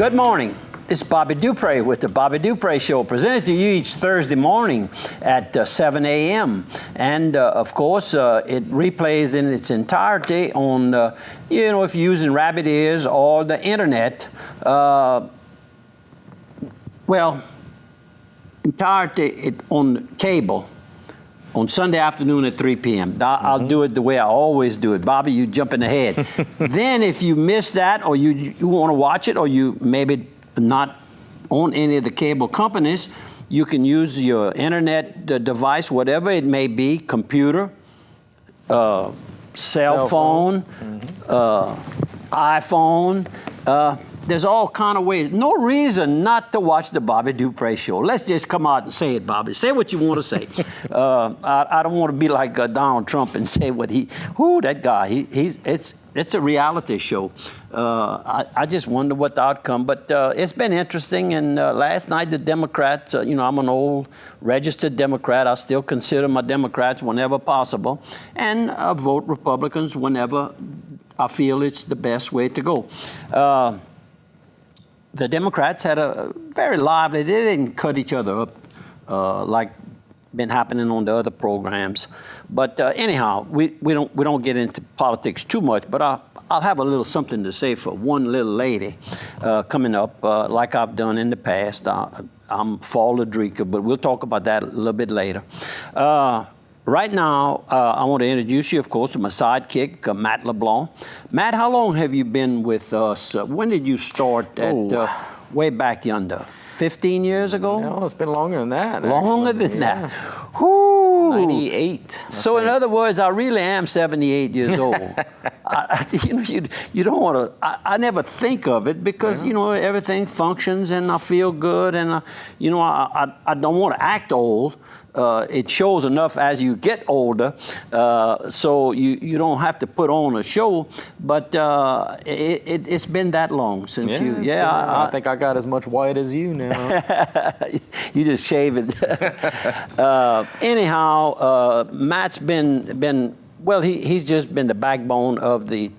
Good morning. It's Bobby Dupre with the Bobby Dupre Show, presented to you each Thursday morning at 7 a.m. And, of course, it replays in its entirety on, if you're using rabbit ears or the Internet. Entirety on cable on Sunday afternoon at 3 p.m. I'll do it the way I always do it. Bobby, you jumping ahead. Then if you miss that, or you want to watch it, or you maybe not on any of the cable companies, you can use your internet device, whatever it may be, computer, cell phone, iPhone. There's all kind of ways. No reason not to watch the Bobby Dupre Show. Let's just come out and say it, Bobby. Say what you want to say. I don't want to be like Donald Trump and say what that guy. It's a reality show. I just wonder what the outcome. But it's been interesting. And last night the Democrats, I'm an old registered Democrat. I still consider my Democrats whenever possible, and I vote Republicans whenever I feel it's the best way to go. The Democrats had a very lively, they didn't cut each other up like been happening on the other programs. But anyhow, we don't get into politics too much, but I'll have a little something to say for one little lady coming up, like I've done in the past. I'm for Ladrika, but we'll talk about that a little bit later. Right now, I want to introduce you, of course, to my sidekick, Matt LeBlanc. Matt, how long have you been with us? When did you start at way back yonder? 15 years ago? No, it's been longer than that. Longer than that. Whoo! 98. So in other words, I really am 78 years old. You don't want to, I never think of it because, everything functions and I feel good and, I don't want to act old. It shows enough as you get older, so you don't have to put on a show, but it's been that long since you. Yeah, I think I got as much white as you now. You just shave it. Anyhow, Matt's been well. He's just been the backbone of the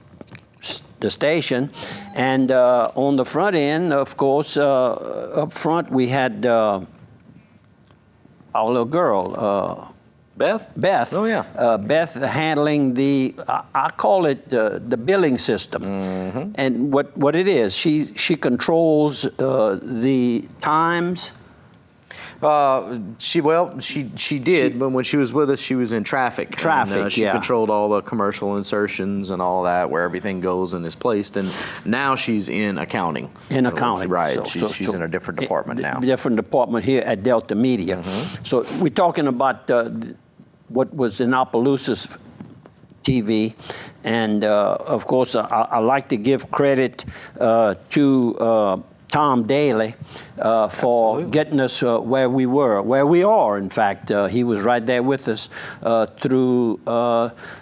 station, and on the front end, of course, up front we had. Our little girl, Beth? Beth. Oh, yeah. Beth handling I call it the billing system. And what it is, she controls the times. She did, but when she was with us, she was in traffic. And, she controlled all the commercial insertions and all that, where everything goes and is placed. And now she's in accounting. In accounting, right? She's in a different department now. Different department here at Delta Media. So we're talking about what was in Opelousas TV, and of course I like to give credit to Tom Daly for getting us where we are, in fact. He was right there with us through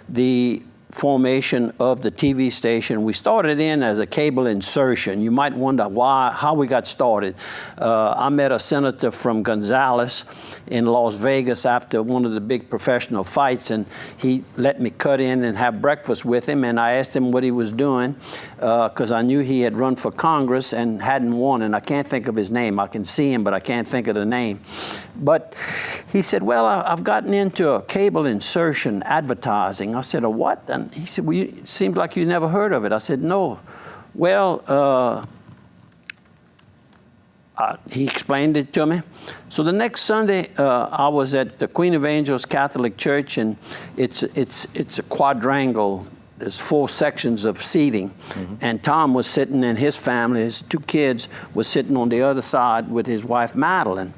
the formation of the TV station. We started in as a cable insertion. You might wonder how we got started. I met a senator from Gonzales in Las Vegas after one of the big professional fights, and he let me cut in and have breakfast with him, and I asked him what he was doing because I knew he had run for Congress and hadn't won, and I can't think of his name. I can see him, but I can't think of the name. But he said, well, I've gotten into a cable insertion advertising. I said, a what? And he said, well, it seems like you never heard of it. I said, no. Well, he explained it to me. So the next Sunday, I was at the Queen of Angels Catholic Church, and it's a quadrangle. There's 4 sections of seating, and Tom was sitting, and his family, his 2 kids, was sitting on the other side with his wife Madeline.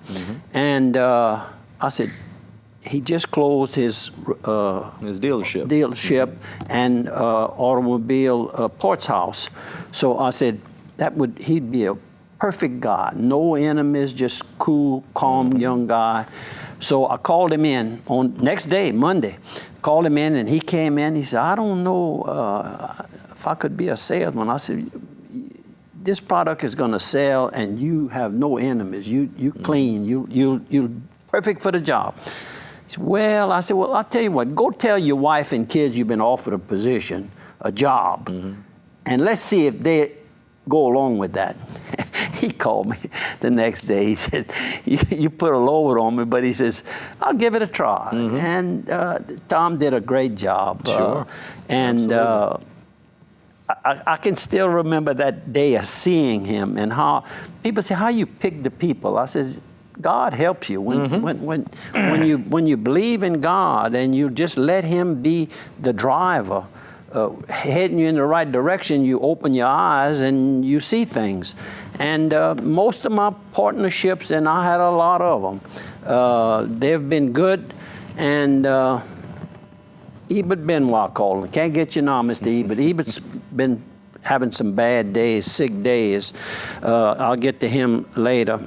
And I said, he just closed his dealership and automobile parts house. So I said he'd be a perfect guy, no enemies, just cool, calm young guy. So I called him in on next day, Monday. Called him in, and he came in. He said, I don't know if I could be a salesman. I said, this product is going to sell, and you have no enemies. You clean. You perfect for the job. He said, well, I said, well, I'll tell you what. Go tell your wife and kids you've been offered a position, a job, and let's see if they go along with that. he called me the next day. He said, you put a load on me, but he says, I'll give it a try. And Tom did a great job. Sure. And I can still remember that day of seeing him and how people say, how you pick the people? I says, God helps you. When you believe in God and you just let him be the driver, heading you in the right direction, you open your eyes and you see things. And most of my partnerships, and I had a lot of them, they've been good. And Ebert Benoit calling. Can't get you now, Mr. Ebert. Ebert's been having some bad days, sick days. I'll get to him later.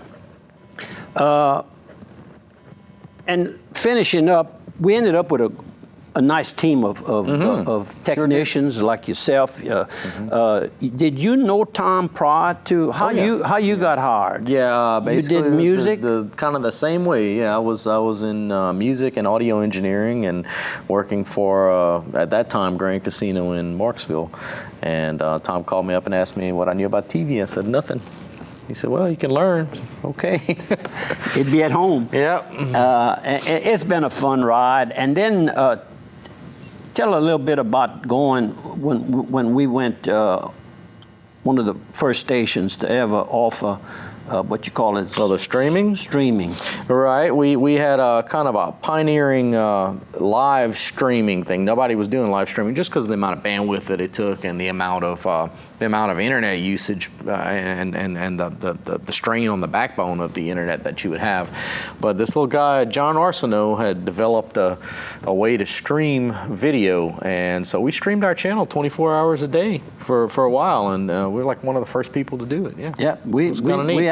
And finishing up, we ended up with a nice team of technicians like yourself. Did you know Tom prior to how you got hired? Yeah, basically you did music. The kind of the same way. Yeah, I was in music and audio engineering and working for at that time Grand Casino in Marksville. And Tom called me up and asked me what I knew about TV. I said nothing. He said, well, you can learn. Okay. It'd be at home. Yep. It's been a fun ride. And then tell a little bit about going when we went, one of the first stations to ever offer what you call it? Oh, the streaming? Streaming. Right. We had a kind of a pioneering live streaming thing. Nobody was doing live streaming just because of the amount of bandwidth that it took and the amount of internet usage and the strain on the backbone of the internet that you would have. But this little guy, John Arsenault, had developed a way to stream video, and so we streamed our channel 24 hours a day for a while, and we were like one of the first people to do it. Yeah. Yeah. We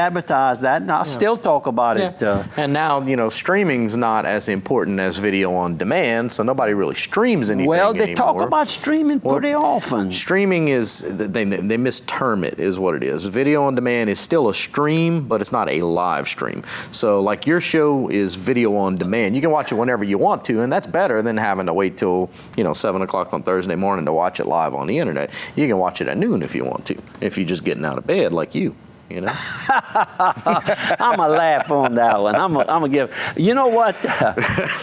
advertise that, and I still talk about it. And now, streaming's not as important as video on demand, so nobody really streams anything Well, they anymore. talk about streaming pretty often. Streaming is, they misterm it, is what it is. Video on demand is still a stream, but it's not a live stream. So, like, your show is video on demand. You can watch it whenever you want to, and that's better than having to wait till, 7 o'clock on Thursday morning to watch it live on the internet. You can watch it at noon if you want to, if you're just getting out of bed like you. I'm going to laugh on that one. I'm going to give, you know what?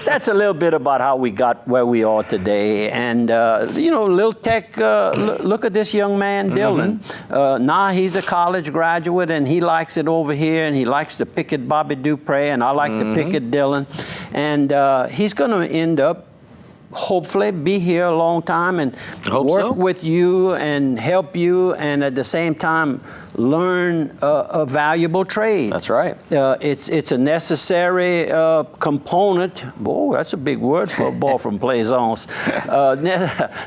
That's a little bit about how we got where we are today. And, Lil Tech, look at this young man, Dylan. Now he's a college graduate, and he likes it over here, and he likes to picket Bobby Dupre, and I like to picket Dylan. And he's going to end up, hopefully, be here a long time and work with you and help you, and at the same time learn a valuable trade. That's right. It's a necessary component. Boy, that's a big word for a boy from Plaisance.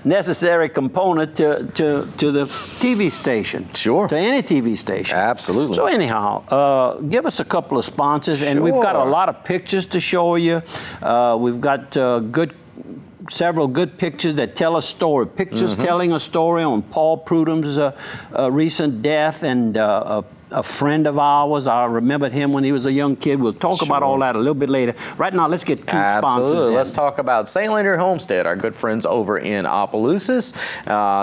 Necessary component to the TV station. Sure. To any TV station. Absolutely. So anyhow, give us a couple of sponsors, and we've got a lot of pictures to show you. We've got several good pictures that tell a story. Pictures telling a story on Paul Prudhomme's recent death, and a friend of ours. I remembered him when he was a young kid. We'll talk about all that a little bit later. Right now, let's get two sponsors in. Let's talk about St. Lander Homestead, our good friends over in Opelousas.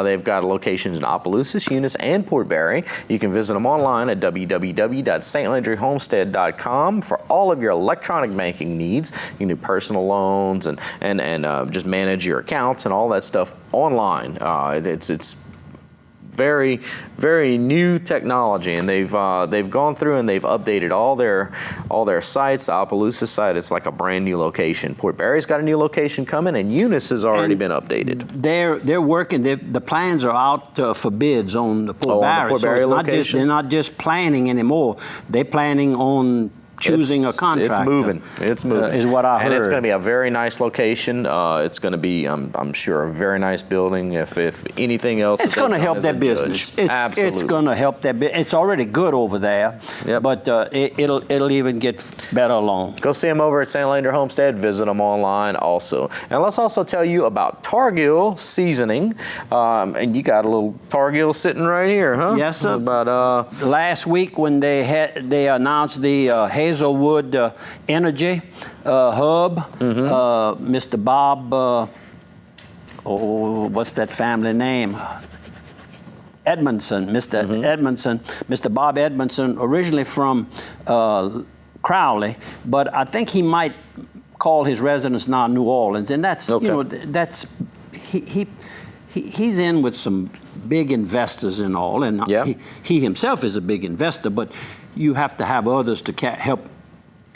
They've got locations in Opelousas, Eunice, and Port Barre. You can visit them online at www.stlandryhomestead.com for all of your electronic banking needs. You can do personal loans and just manage your accounts and all that stuff online. It's very, very new technology, and they've gone through and they've updated all their sites. The Opelousas site is like a brand new location. Port Barre's got a new location coming, and Eunice has already been updated. They're working. The plans are out for bids on the Port Barre. On the Port Barre location. They're not just planning anymore. They're planning on choosing a contractor. It's moving. It's moving. Is what I heard. And it's going to be a very nice location. It's going to be, I'm sure, a very nice building. If anything else, it's going to help that business. Absolutely. It's going to help that business. It's already good over there. Yep. But it'll even get better along. Go see them over at St. Lander Homestead. Visit them online also. And let's also tell you about Targill Seasoning. And you got a little Targill sitting right here, huh? Yes, sir. About last week when they announced the Hazelwood Energy Hub, Mr. Bob, what's that family name? Edmondson, Mr. Edmondson, Mr. Bob Edmondson, originally from Crowley, but I think he might call his residence now New Orleans, and that's that's he's in with some big investors and all, and he himself is a big investor, but you have to have others to help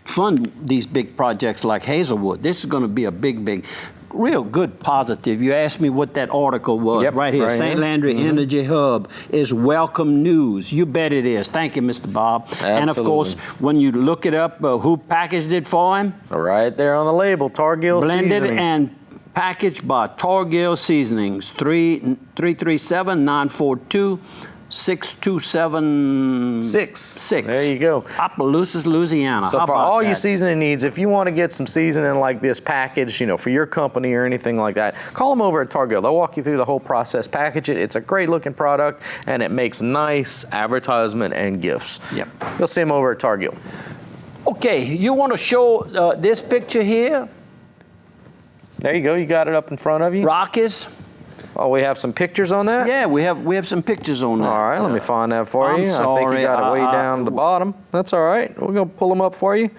fund these big projects like Hazelwood. This is going to be a big, real good positive. You asked me what that article was right here. St. Landry Energy Hub is welcome news. You bet it is. Thank you, Mr. Bob. Absolutely. And of course, when you look it up, who packaged it for him? Right there on the label, Targill Blended Seasoning. and packaged by Targill Seasonings, 337-942-6276. There you go. Opelousas, Louisiana. So for all your seasoning needs, if you want to get some seasoning like this package, for your company or anything like that, call them over at Targill. They'll walk you through the whole process, package it. It's a great looking product, and it makes nice advertisement and gifts. Yep. You'll see them over at Targill. Okay, you want to show this picture here? There you go. You got it up in front of you. Rockies. Oh, we have some pictures on that? Yeah, we have some pictures on that. All right, let me find that for you. Sorry, I think you got it way down at the bottom. That's all right. We're going to pull them up for you.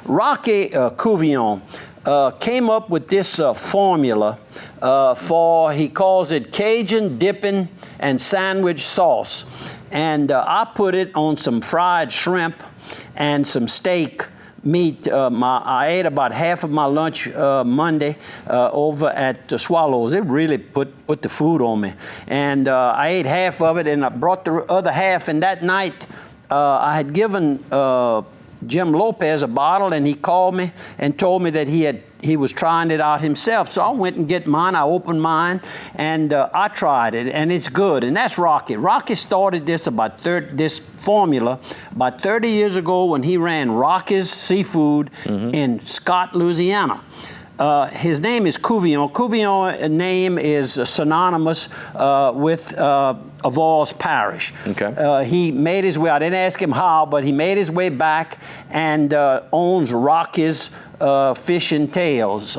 Rocky Couvillon came up with this formula for, he calls it Cajun dipping and sandwich sauce. And I put it on some fried shrimp and some steak meat. I ate about half of my lunch Monday over at Swallows. It really put the food on me. And I ate half of it, and I brought the other half. And that night, I had given Jim Lopez a bottle, and he called me and told me that he was trying it out himself. So I went and get mine. I opened mine, and I tried it, and it's good. And that's Rocky. Rocky started this this formula about 30 years ago when he ran Rocky's Seafood in Scott, Louisiana. His name is Couvillon. Couvillon name is synonymous with Avoyelles Parish. Okay. He made his way, I didn't ask him how, but he made his way back and owns Rocky's Fish and Tails,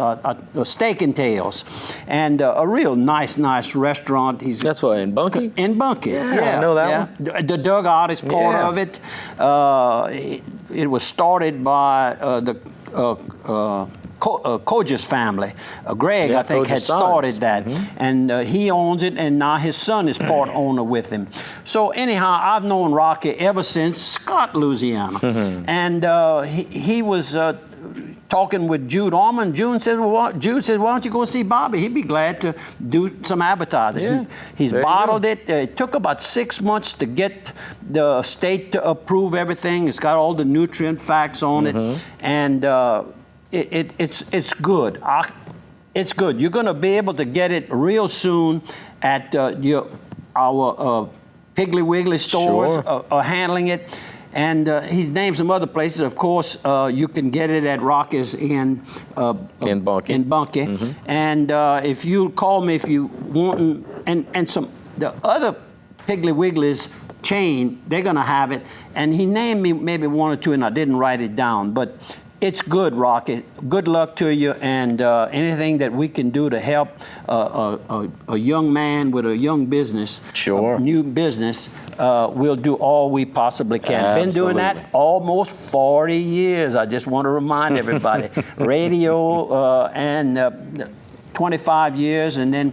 Steak and Tails, and a real nice restaurant. That's what, in Bunkie? In Bunkie, yeah. I know that one. The dugout is part of it. It was started by the Coge's family. Greg, I think, had started that. And he owns it, and now his son is part owner with him. So anyhow, I've known Rocky ever since Scott, Louisiana. And he was talking with Jude Orman. Jude said, why don't you go see Bobby? He'd be glad to do some advertising. Yeah. He's bottled it. It took about 6 months to get the state to approve everything. It's got all the nutrient facts on it. And it's good. It's good. You're going to be able to get it real soon at our Piggly Wiggly stores are handling it. And he's named some other places. Of course, you can get it at Rocky's in Bunkie. And if you call me if you want, and some the other Piggly Wiggly's chain, they're going to have it. And he named me maybe one or two, and I didn't write it down. But it's good, Rocky. Good luck to you, and anything that we can do to help a young man with a young business, a new business, we'll do all we possibly can. Absolutely. Been doing that almost 40 years. I just want to remind everybody. Radio and 25 years, and then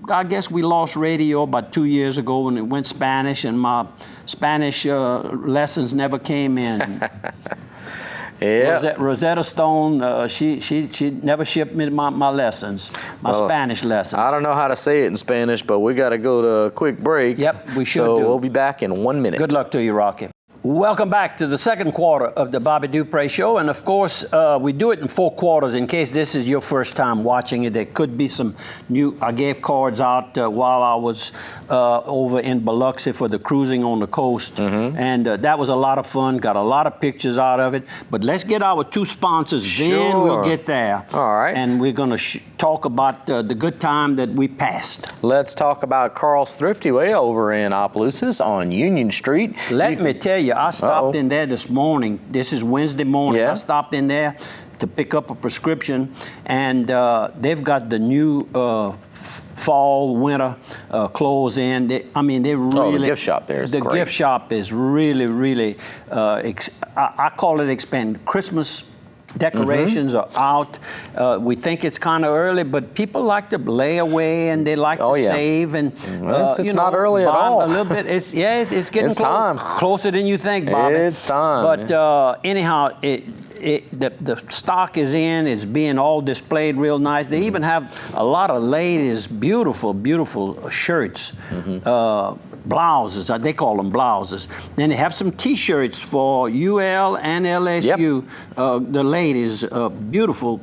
I guess we lost radio about 2 years ago when it went Spanish, and my Spanish lessons never came in. Yeah. Rosetta Stone, she never shipped me my lessons, Spanish lessons. I don't know how to say it in Spanish, but we got to go to a quick break. Yep, we should So do. we'll be back in 1 minute. Good luck to you, Rocky. Welcome back to the second quarter of the Bobby Dupre Show. And of course, we do it in 4 quarters. In case this is your first time watching it, there could be some new, I gave cards out while I was over in Biloxi for the cruising on the coast. And that was a lot of fun, got a lot of pictures out of it. But let's get our 2 sponsors, then we'll get there. All right. And we're going to talk about the good time that we passed. Let's talk about Carl's Thrifty Way over in Opelousas on Union Street. Let me tell you, I stopped in there this morning. This is Wednesday morning. I stopped in there to pick up a prescription, and they've got the new fall, winter clothes in. They really. The gift shop there is the great. gift shop is really. I call it expand. Christmas decorations are out. We think it's kind of early, but people like to lay away and they like to save and it's not early at all. A little bit. It's getting closer than you think, Bobby. It's time. But anyhow, the stock is in. It's being all displayed real nice. They even have a lot of ladies, beautiful shirts. Blouses, they call them blouses. Then they have some T-shirts for UL and LSU. The ladies, beautiful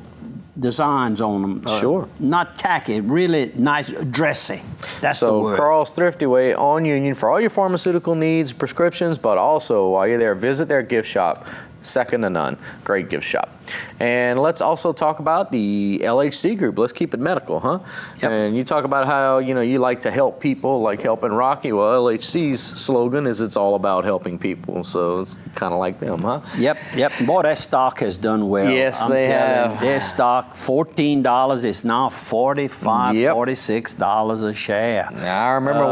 designs on them. Sure. Not tacky, really nice, dressy. That's the word. So Carl's Thrifty Way on Union for all your pharmaceutical needs, prescriptions, but also while you're there, visit their gift shop. Second to none. Great gift shop. And let's also talk about the LHC group. Let's keep it medical, huh? Yep. And you talk about how, you like to help people, like helping Rocky. Well, LHC's slogan is it's all about helping people. So it's kind of like them, huh? Yep. Boy, that stock has done well. Yes, they have. Their stock, $14. It's now $45, $46 a share. Now, I remember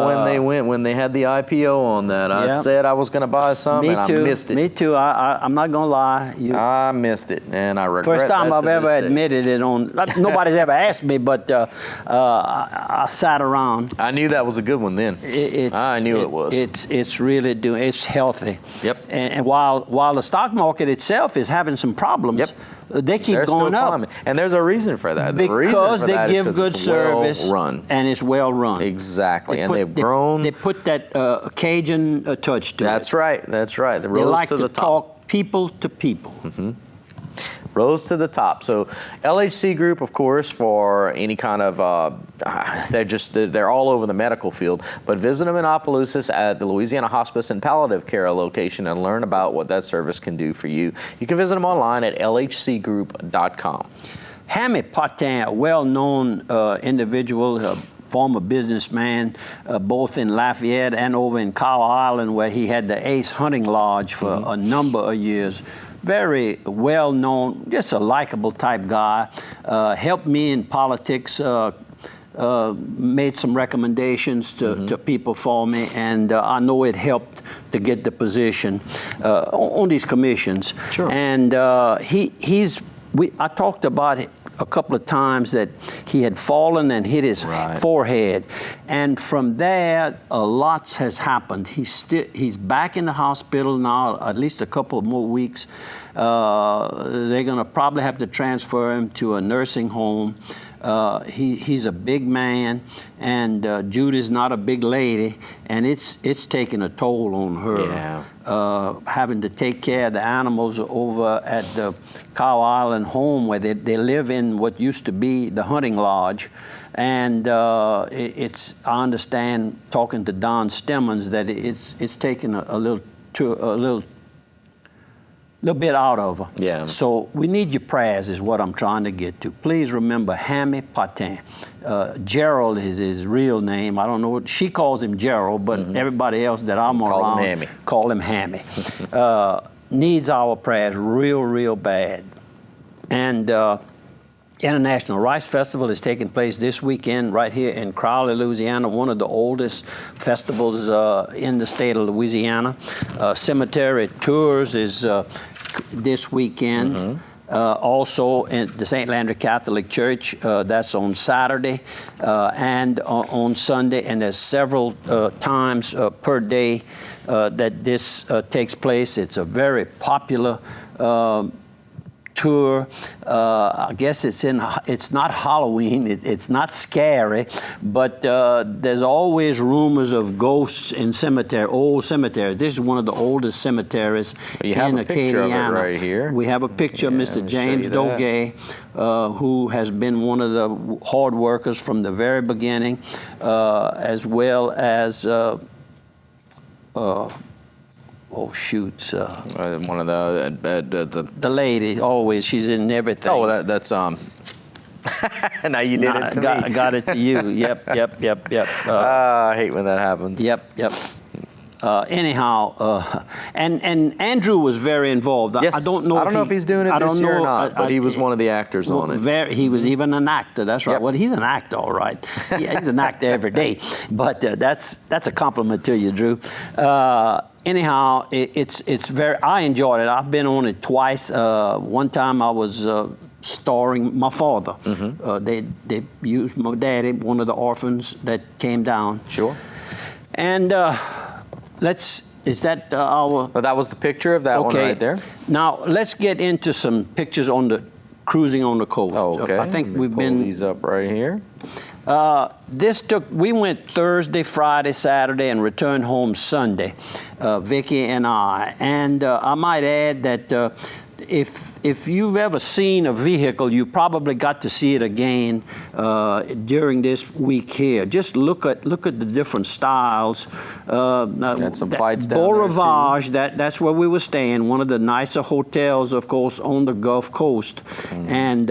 when they had the IPO on that. I said I was going to buy some, and I missed it. Me too. I'm not going to lie. I missed it, and I regret First time that I've ever admitted it on. Nobody's ever asked me, but I sat around. I knew that was a good one then. I knew it was. It's really doing. It's healthy. Yep. And while the stock market itself is having some problems, they keep going up. And there's a reason for that. Because they give good service, well run. And it's well run. Exactly. They've grown. They put that Cajun touch to it. That's right. The They rose like to the top. talk people to people. Rose to the top. So LHC Group, of course, for any kind of, they're all over the medical field. But visit them in Opelousas at the Louisiana Hospice and Palliative Care location and learn about what that service can do for you. You can visit them online at lhcgroup.com. Hammy Patin, a well-known individual, former businessman, both in Lafayette and over in Cow Island, where he had the Ace Hunting Lodge for a number of years. Very well known, just a likable type guy. Helped me in politics, made some recommendations to people for me, and I know it helped to get the position on these commissions. Sure. And I talked about it a couple of times that he had fallen and hit his forehead, and from there a lot has happened. He's back in the hospital now, at least a couple of more weeks. They're going to probably have to transfer him to a nursing home. He's a big man, and Judy's not a big lady, and it's taking a toll on her. Having to take care of the animals over at the Cow Island home, where they live in what used to be the hunting lodge. And I understand, talking to Don Stemmons, that it's taken a little bit out of her. Yeah. So we need your prayers is what I'm trying to get to. Please remember Hammy Patin. Gerald is his real name. I don't know what she calls him, Gerald, but everybody else that I'm around call him Hammy. Needs our prayers real bad. And International Rice Festival is taking place this weekend right here in Crowley, Louisiana, one of the oldest festivals in the state of Louisiana. Cemetery Tours is this weekend. Also in the St. Landry Catholic Church, that's on Saturday and on Sunday, and there's several times per day that this takes place. It's a very popular tour. I guess it's not Halloween, it's not scary, but there's always rumors of ghosts in old cemeteries. This is one of the oldest cemeteries in Acadiana. Right here. We have a picture of Mr. James Doge, who has been one of the hard workers from the very beginning, as well as one of the lady, always, she's in everything. Oh, that's now you did it to me. Got it to you. Yep. I hate when that happens. Yep. And Andrew was very involved. Yes. I don't know if he's doing it this year or not, but he was one of the actors on it. He was even an actor. That's right. Yep. Well, he's an actor, all right. Yeah, he's an actor every day. But that's a compliment to you, Drew. Anyhow, it's very. I enjoyed it. I've been on it twice. One time I was starring my father. They used my daddy, one of the orphans that came down. Sure. And is that our... Well, that was the picture of that one right there. Now, let's get into some pictures on the cruising on the coast. Okay. I think we've pull been... these up right here. We went Thursday, Friday, Saturday, and returned home Sunday, Vicki and I. And I might add that if you've ever seen a vehicle, you probably got to see it again during this week here. Just look at the different styles. Had some fights down Beau there, Rivage, that's where we were staying. One of the nicer hotels, of course, on the Gulf Coast. And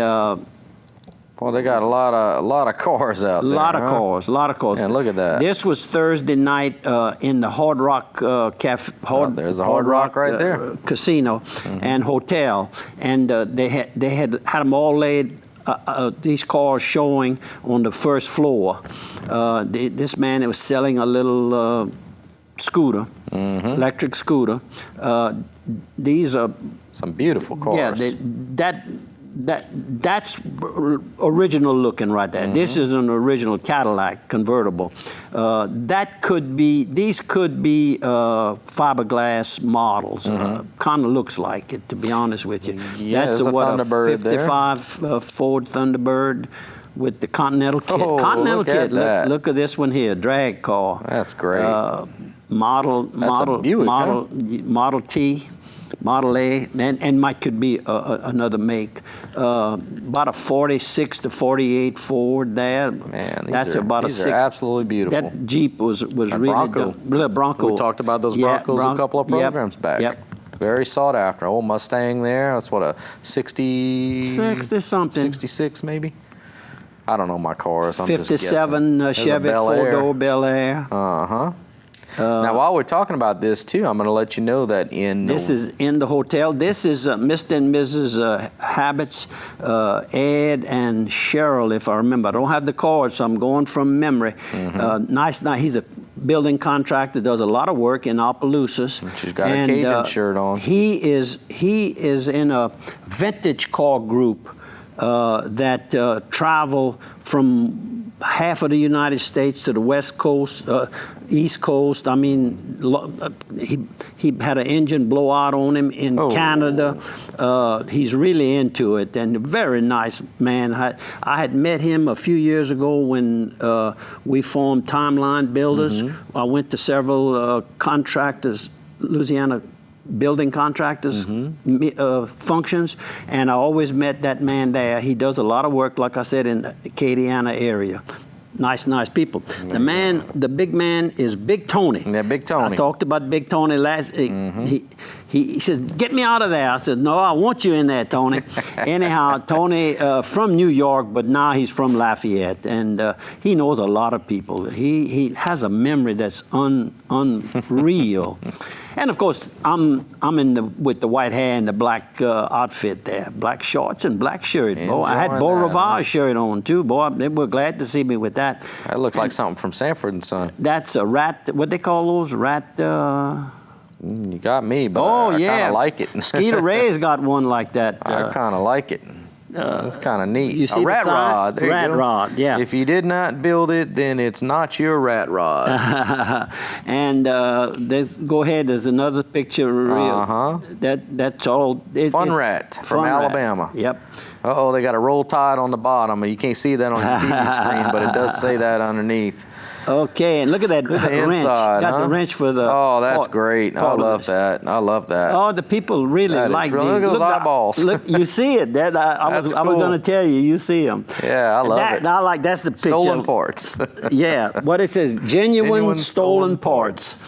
well, they got a lot of cars out there. A lot of cars. And look at that. This was Thursday night in the Hard Rock Cafe. There's the Hard Rock right there. Casino and hotel, and they had them all laid. These cars showing on the first floor. This man was selling a little scooter, electric scooter. These are some beautiful cars. Yeah, that's original looking right there. This is an original Cadillac convertible. These could be fiberglass models. Kind of looks like it, to be honest with you. Yeah, that's a Thunderbird 55 there. Ford Thunderbird with the Continental kit. Look at that. Look at this one here, drag car. That's great. Model T. Model A, and could be another make. About a 46 to 48 Ford there. Man, these are absolutely beautiful. That Jeep was really Bronco. the Bronco. We talked about those Broncos a couple of programs back. Yep. Very sought after. Old Mustang there. That's what, a 60-something. 66 maybe? I don't know my cars. I'm 57 just Chevy four-door Bel Air. Now, while we're talking about this, too, I'm going to let you know that This is in the hotel. This is Mr. and Mrs. Habits, Ed and Cheryl, if I remember. I don't have the cards, so I'm going from memory. Nice. He's a building contractor, does a lot of work in Opelousas. She's got a Cajun shirt on. He is in a vintage car group that travel from half of the United States to the West Coast, East Coast. I mean, he had an engine blowout on him in Canada. He's really into it, and a very nice man. I had met him a few years ago when we formed Timeline Builders. I went to several contractors, Louisiana building contractors functions, and I always met that man there. He does a lot of work, like I said, in the Acadiana area. Nice people. The big man is Big Tony. Yeah, Big Tony. I talked about Big Tony last. He said, "Get me out of there." I said, "No, I want you in there, Tony." Anyhow, Tony from New York, but now he's from Lafayette, and he knows a lot of people. He has a memory that's unreal. And of course, I'm with the white hair and the black outfit there, black shorts and black shirt. Boy, I had Beau Rivage shirt on too. Boy, they were glad to see me with that. That looks like something from Sanford and Son. That's a rat. What they call those rat? You got me, but I kind of like it. Skeeter Ray's got one like that. I kind of like it. That's kind of neat. You see a rat rod. There rat you go. Rod, yeah. If you did not build it, then it's not your rat rod. And go ahead. There's another picture. That's all. Fun Rat from Alabama. Yep. They got a roll tide on the bottom. You can't see that on your TV screen, but it does say that underneath. Okay, and look at that wrench. Inside, got the wrench for the. Oh, that's great. I love that. Oh, the people really like these. Look at those eyeballs. Look, you see it. I was going to tell you. You see them. Yeah, I love it. That's the picture. Stolen parts. Yeah, what it says, genuine stolen parts.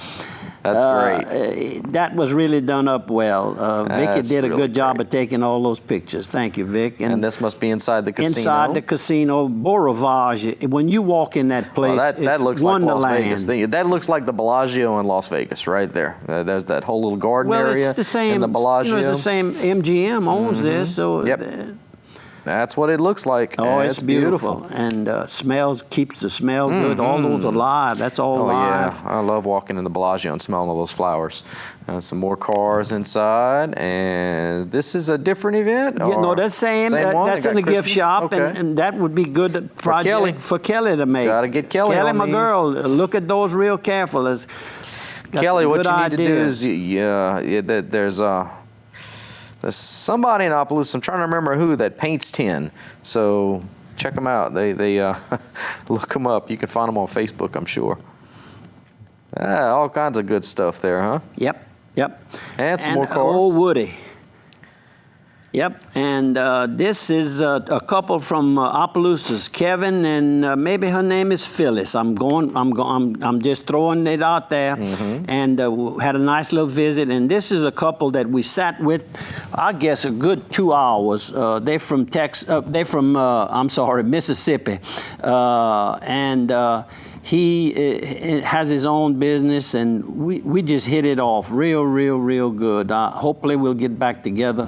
That's great. That was really done up well. Vicky did a really good job great. of taking all those pictures. Thank you, Vic. And this must be inside the casino. Inside the casino, Beau Rivage. When you walk in that place, that it's looks like Wonderland. Las Vegas. That looks like the Bellagio in Las Vegas, right there. There's that whole little garden area. It's the same. In the Bellagio. It's the same. MGM owns this, so. Yep. That's what it looks like. Oh, it's beautiful. And keeps the smell good. All those are live. That's all live. Yeah, I love walking in the Bellagio and smelling all those flowers. Some more cars inside, and this is a different event? Yeah, no, that's same. That's in the gift shop, okay. and that would be good project for Kelly to make. Gotta get Kelly on my these. girl, look at those real careful. Kelly, what you need to do is, there's somebody in Opelousas, I'm trying to remember who, that paints tin. So check them out. They look them up. You can find them on Facebook, I'm sure. All kinds of good stuff there, huh? Yep. And some more cars. Old Woody. Yep, and this is a couple from Opelousas, Kevin, and maybe her name is Phyllis. I'm just throwing it out there, and had a nice little visit. And this is a couple that we sat with, I guess, a good 2 hours. They're from Mississippi, and. He has his own business, and we just hit it off real good. Hopefully we'll get back together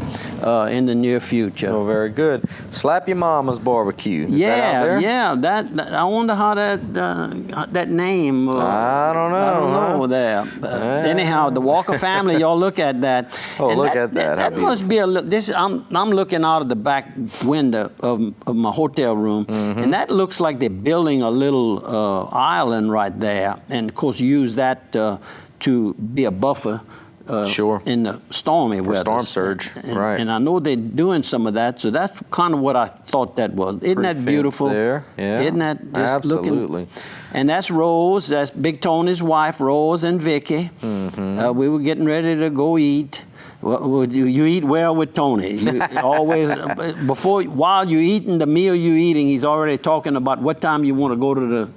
in the near future. Oh, very good. Slap Your Mama's Barbecue. Is that out there? Yeah. That I wonder how that name. I don't know. I don't know there. Anyhow, the Walker family. Y'all look at that. Oh, and look at that. That must be this. I'm looking out of the back window of my hotel room, and that looks like they're building a little island right there, and of course use that to be a buffer in the stormy weather. Storm surge, right. And I know they're doing some of that, so that's kind of what I thought that was. Isn't that beautiful? There. Yeah. Isn't that just Absolutely. looking? And that's Rose, that's Big Tony's wife, Rose and Vicky. We were getting ready to go eat. Well, you eat well with Tony. You always, while you're eating the meal you're eating, he's already talking about what time you want to go to the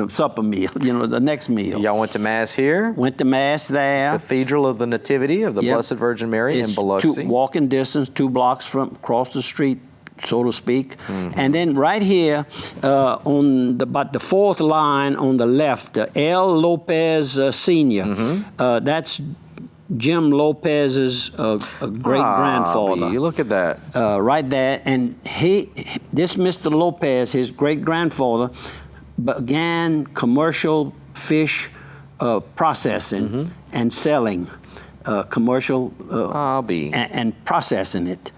supper meal, the next meal. Y'all went to Mass here? Went to Mass there. Cathedral of the Nativity of the Blessed Virgin Mary in Biloxi. Walking distance, 2 blocks from across the street, so to speak. And then right here, on about the 4th line on the left, L. Lopez Sr., that's Jim Lopez's great-grandfather. You look at that. Right there. And this Mr. Lopez, his great-grandfather, began commercial fish processing and selling commercial and processing it.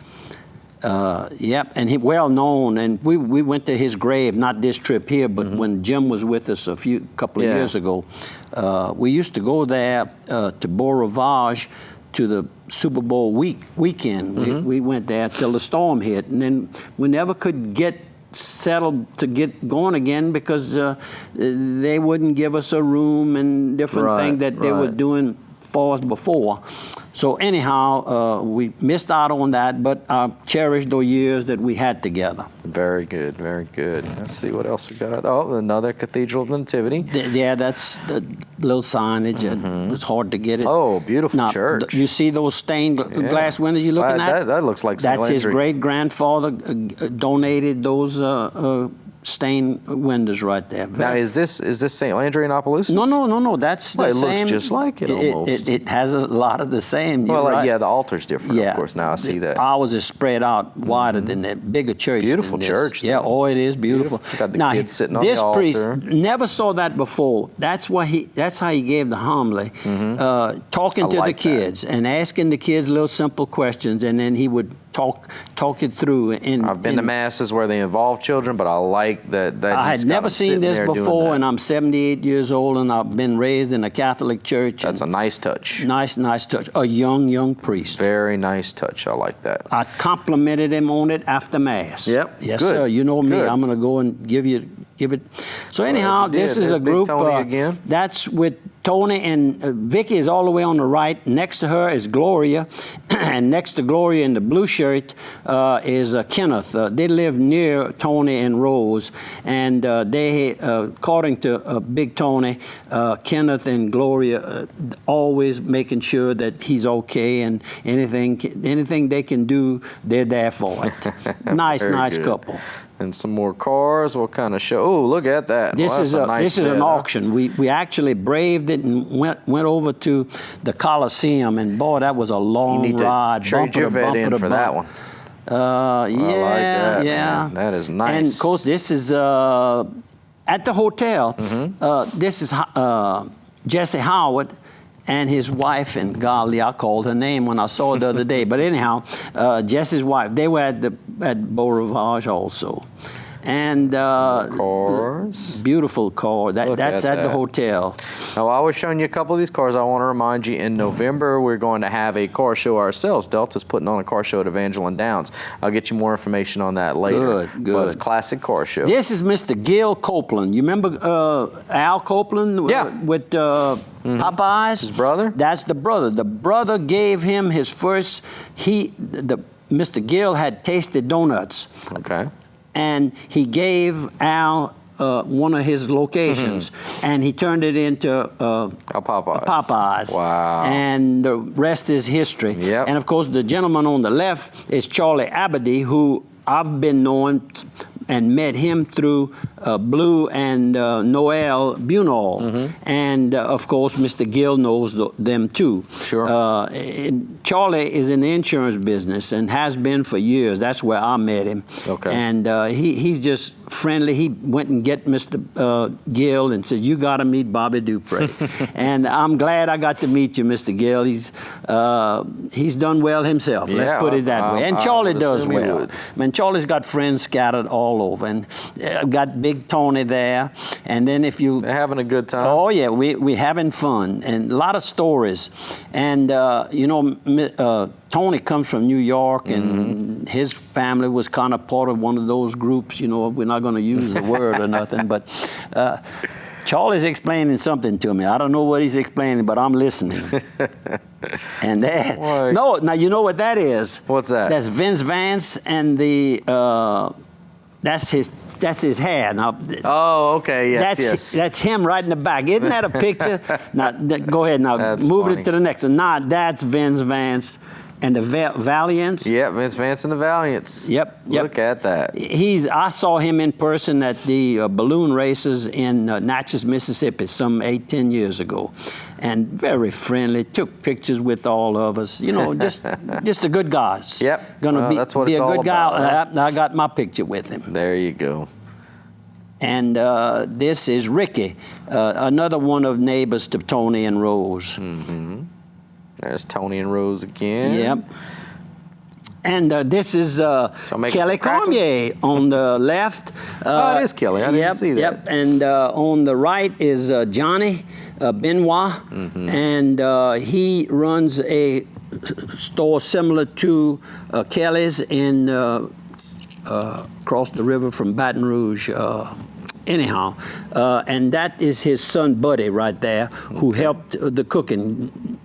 And he well known, and we went to his grave, not this trip here, but when Jim was with us a couple of years ago, we used to go there to Beau Rivage to the Super Bowl weekend. We went there till the storm hit, and then we never could get settled to get going again because they wouldn't give us a room and different things that they were doing for us before. So anyhow, we missed out on that, but I cherished those years that we had together. Very good, very good. Let's see what else we got. Oh, another Cathedral of the Nativity. Yeah, that's the little signage. It's hard to get it. Oh, beautiful church. You see those stained glass windows you're looking at? That looks like St. That's his great-grandfather donated those stained windows right there. Now, is this St. Landry in Opelousas? No. That's the same. It looks just like it almost. It has a lot of the same. Well, right. the altar's different, of course. Now I see that. Ours is spread out wider than that, bigger church. Beautiful church. Yeah, it is beautiful. Got the kids sitting on the altar. This priest never saw that before. That's how he gave the homily, talking to the kids and asking the kids little simple questions, and then he would talk it through. I've been to masses where they involve children, but I like that I had never seen this before, and I'm 78 years old, and I've been raised in a Catholic church. That's a nice touch. Nice touch. A young priest. Very nice touch. I like that. I complimented him on it after Mass. Yep. Yes, Good. sir. You know me. Good. I'm going to go and give it. So anyhow, this is a group. Big Tony again. That's with Tony and Vicky is all the way on the right. Next to her is Gloria, and next to Gloria in the blue shirt is Kenneth. They live near Tony and Rose, and they, according to Big Tony, Kenneth and Gloria always making sure that he's okay, and anything they can do, they're there for it. Nice good. couple. And some more cars. What kind of show? Oh, look at that. This is an auction. We actually braved it and went over to the Coliseum, and boy, that was a long ride. You need to trade your vet in for that one. Yeah, I like that, yeah. Man. That is nice. And of course, this is at the hotel. This is Jesse Howard and his wife, and golly, I called her name when I saw her the other day. But anyhow, Jesse's wife, they were at Beau Rivage also. And cars. Beautiful car. That's at the hotel. Now, I was showing you a couple of these cars. I want to remind you, in November, we're going to have a car show ourselves. Delta's putting on a car show at Evangeline Downs. I'll get you more information on that later. Good. But it's a classic car show. This is Mr. Gale Copeland. You remember Al Copeland? Yeah. With Popeyes? His brother? That's the brother. The brother gave him his first, Mr. Gale had tasted donuts. Okay. And he gave Al one of his locations, and he turned it into Popeyes. Wow. And the rest is history. Yep. And of course, the gentleman on the left is Charlie Abady, who I've been knowing and met him through Blue and Noel Bunall. And of course, Mr. Gill knows them too. Sure. Charlie is in the insurance business and has been for years. That's where I met him. Okay. And he's just friendly. He went and get Mr. Gill and said, "You got to meet Bobby Dupre." And I'm glad I got to meet you, Mr. Gill. He's done well himself. Yeah, let's put it that way. And Charlie does well. Would. I mean, Charlie's got friends scattered all over, and got Big Tony there. And then if you... They're having a good time. Oh, yeah, we having fun, and a lot of stories. And, Tony comes from New York, and his family was kind of part of one of those groups. We're not going to use the word or nothing, but Charlie's explaining something to me. I don't know what he's explaining, but I'm listening. And that, no, now you know what that is. What's that? That's Vince Vance, and that's his hair. Now, oh, okay, yes, that's him right in the back. Isn't that a picture? Now, go ahead. Now, that's move funny. it to the next one. Now, that's Vince Vance and the Valiants. Yep, Vince Vance and the Valiants. Yep. Look at that. I saw him in person at the balloon races in Natchez, Mississippi, some 8-10 years ago. And very friendly, took pictures with all of us. Just a good guy. Yep. Gonna be that's what a it's good all guy. about. I got my picture with him. There you go. And this is Ricky, another one of neighbors to Tony and Rose. There's Tony and Rose again. Yep. And this is Kelly Cormier on the left. Oh, it is Kelly. I didn't see that. Yep. And on the right is Johnny Benoit. And he runs a store similar to Kelly's in across the river from Baton Rouge. Anyhow, and that is his son Buddy right there, who helped the cooking.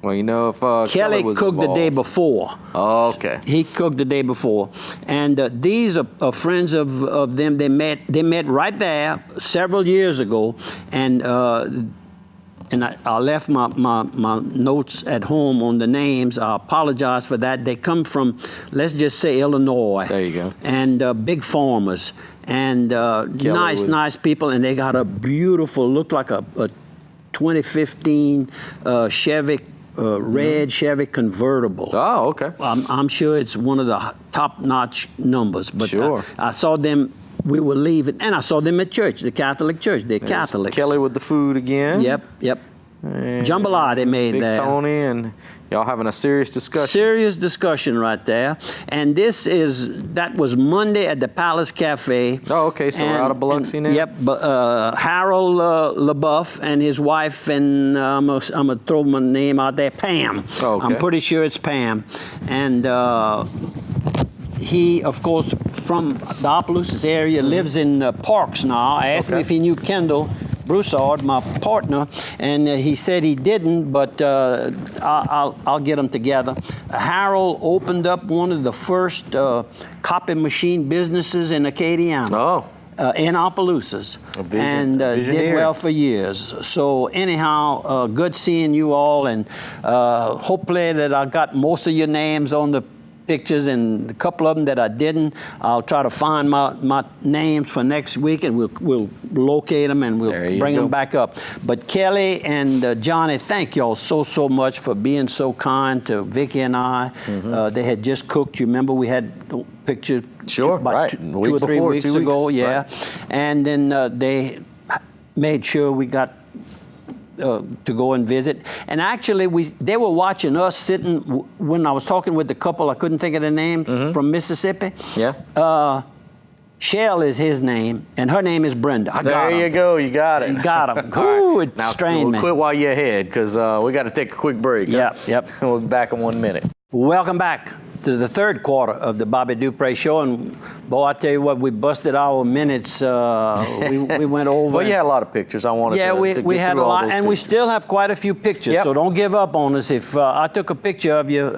Well, if Kelly was cooked involved. the day before. Oh, okay. He cooked the day before, and these are friends of them. They met right there several years ago, and I left my notes at home on the names. I apologize for that. They come from, let's just say, Illinois. There you go. And big farmers, and nice people, and they got a beautiful, looked like a 2015 Chevy. Red Chevy convertible. Oh, okay. I'm sure it's one of the top-notch numbers. But sure. I saw them. We were leaving, and I saw them at church, the Catholic church. They're Catholics. Kelly with the food again. Yep. Jambalaya they made Big there. Tony and y'all having a serious discussion. Serious discussion right there. And that was Monday at the Palace Cafe. Oh, okay, so we're out of Biloxi now? Yep, Harold LaBeouf and his wife, and I'm going to throw my name out there, Pam. Oh, okay. I'm pretty sure it's Pam. And he, of course, from the Opelousas area, lives in Parks now. I asked him if he knew Kendall. Broussard, my partner, and he said he didn't, but I'll get them together. Harold opened up one of the first copy machine businesses in Acadiana. Oh. In Opelousas, and did well for years. So anyhow, good seeing you all, and hopefully that I got most of your names on the pictures, and a couple of them that I didn't, I'll try to find my names for next week, and we'll locate them and we'll bring them back up. But Kelly and Johnny, thank y'all so much for being so kind to Vicki and I. They had just cooked. You remember we had picture about 2 or 3 weeks ago, and then they made sure we got to go and visit. And actually, they were watching us sitting, when I was talking with the couple, I couldn't think of the name, from Mississippi. Shell is his name, and her name is Brenda. There you go, you got it. You got him. Ooh, it strained me. Quit while you're ahead, because we got to take a quick break. Yep. We'll be back in 1 minute. Welcome back to the third quarter of the Bobby Dupre Show, and boy, I tell you what, we busted our minutes. We went over. Well, you had a lot of pictures. I wanted to we had a lot, and pictures. we still have quite a few pictures. So don't give up on us. If I took a picture of you,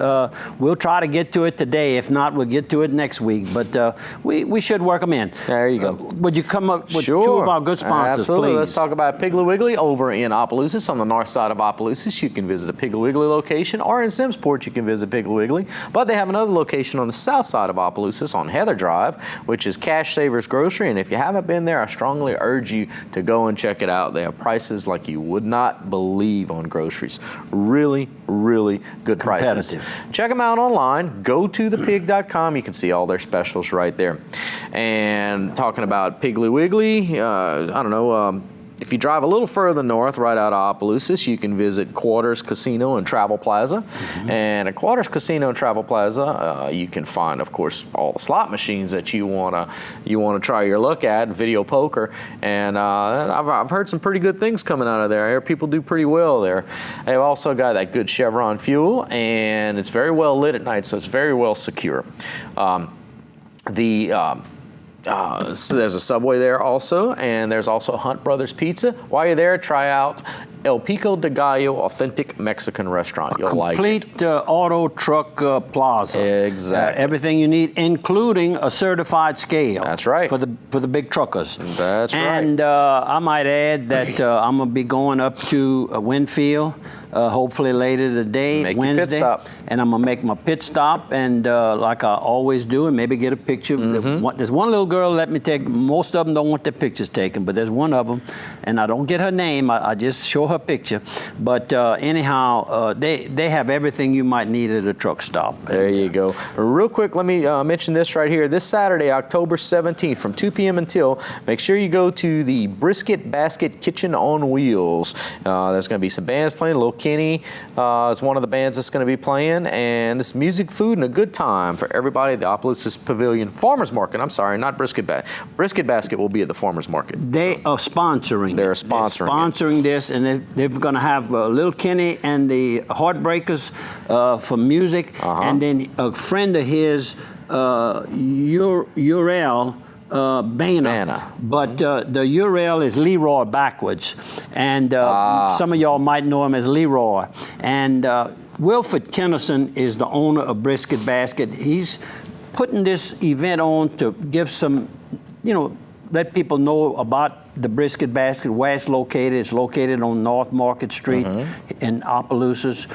we'll try to get to it today. If not, we'll get to it next week. But we should work them in. There you go. Would you come up with two of our good sponsors, Absolutely. please? Let's talk about Piggly Wiggly over in Opelousas, on the north side of Opelousas. You can visit a Piggly Wiggly location, or in Simmsport, you can visit Piggly Wiggly. But they have another location on the south side of Opelousas on Heather Drive, which is Cash Savers Grocery. And if you haven't been there, I strongly urge you to go and check it out. They have prices like you would not believe on groceries. Really, really good prices. Check them out online. Go to thepig.com. You can see all their specials right there. And talking about Piggly Wiggly, I don't know, if you drive a little further north, right out of Opelousas, you can visit Quarters Casino and Travel Plaza. And at Quarters Casino and Travel Plaza, you can find, of course, all the slot machines that you wanna try your luck at, video poker. And I've heard some pretty good things coming out of there. I hear people do pretty well there. They've also got that good Chevron fuel, and it's very well lit at night, so it's very well secure. So there's a Subway there also, and there's also Hunt Brothers Pizza. While you're there, try out El Pico de Gallo Authentic Mexican Restaurant. You'll like it. Complete auto truck plaza. Exactly. Everything you need, including a certified scale. That's right. For the big truckers. That's right. And I might add that I'm going to be going up to Winfield. Hopefully later today, Wednesday. Pit stop. And I'm going to make my pit stop, and like I always do, and maybe get a picture. There's one little girl let me take, most of them don't want their pictures taken, but there's one of them, and I don't get her name, I just show her picture. But anyhow, they have everything you might need at a truck stop. There you go. Real quick, let me mention this right here. This Saturday, October 17th, from 2 p.m. until, make sure you go to the Brisket Basket Kitchen on Wheels. There's going to be some bands playing. Lil Kenny is one of the bands that's going to be playing, and it's music, food, and a good time for everybody at the Opelousas Pavilion Farmers Market. I'm sorry, not Brisket Basket. Brisket Basket will be at the Farmers Market. They are sponsoring. They're sponsoring this, and they're going to have Lil Kenny and the Heartbreakers for music, and then a friend of his, Urel. Bana. But the URL is Leroy backwards, and some of y'all might know him as Leroy. And Wilford Kennison is the owner of Brisket Basket. He's putting this event on to give some, let people know about the Brisket Basket, where it's located. It's located on North Market Street in Opelousas,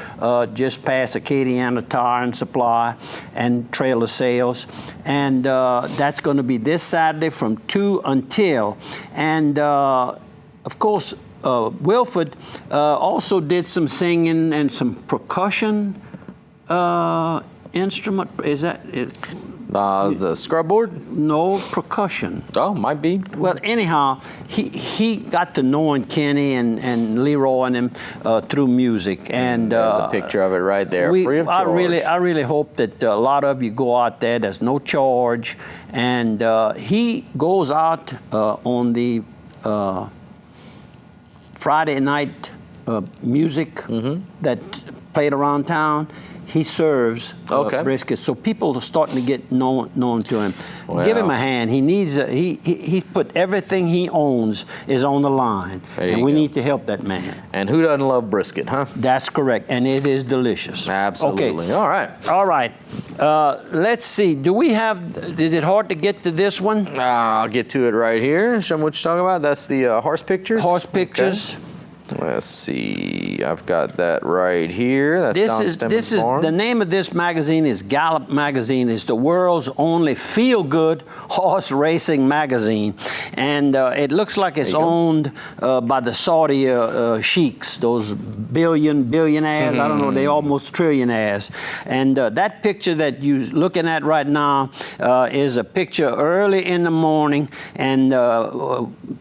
just past Acadiana Tire and Supply and Trailer Sales. And that's going to be this Saturday from 2 until. And, of course, Wilford also did some singing and some percussion instrument. Is that it? The scrub board? No, percussion. Oh, might be. Well, anyhow, he got to knowing Kenny and Leroy and him through music. And there's a picture of it right there, free of charge. I really hope that a lot of you go out there. There's no charge. And he goes out on the Friday night music that played around town. he serves brisket, so people are starting to get known to him. Well, give him a hand. He needs he put everything he owns is on the line, and we need to help that man. And who doesn't love brisket, huh? That's correct, and it is delicious. Absolutely. Okay. All right. Let's see. Do we have? Is it hard to get to this one? I'll get to it right here. Show me what you're talking about. That's the horse pictures. Horse pictures. Okay. Let's see. I've got that right here. That's this is the name of this magazine is Gallop Magazine. It's the world's only feel-good horse racing magazine, and it looks like it's owned by the Saudi sheiks, those billionaires. I don't know, they almost trillionaires. And that picture that you're looking at right now is a picture early in the morning, and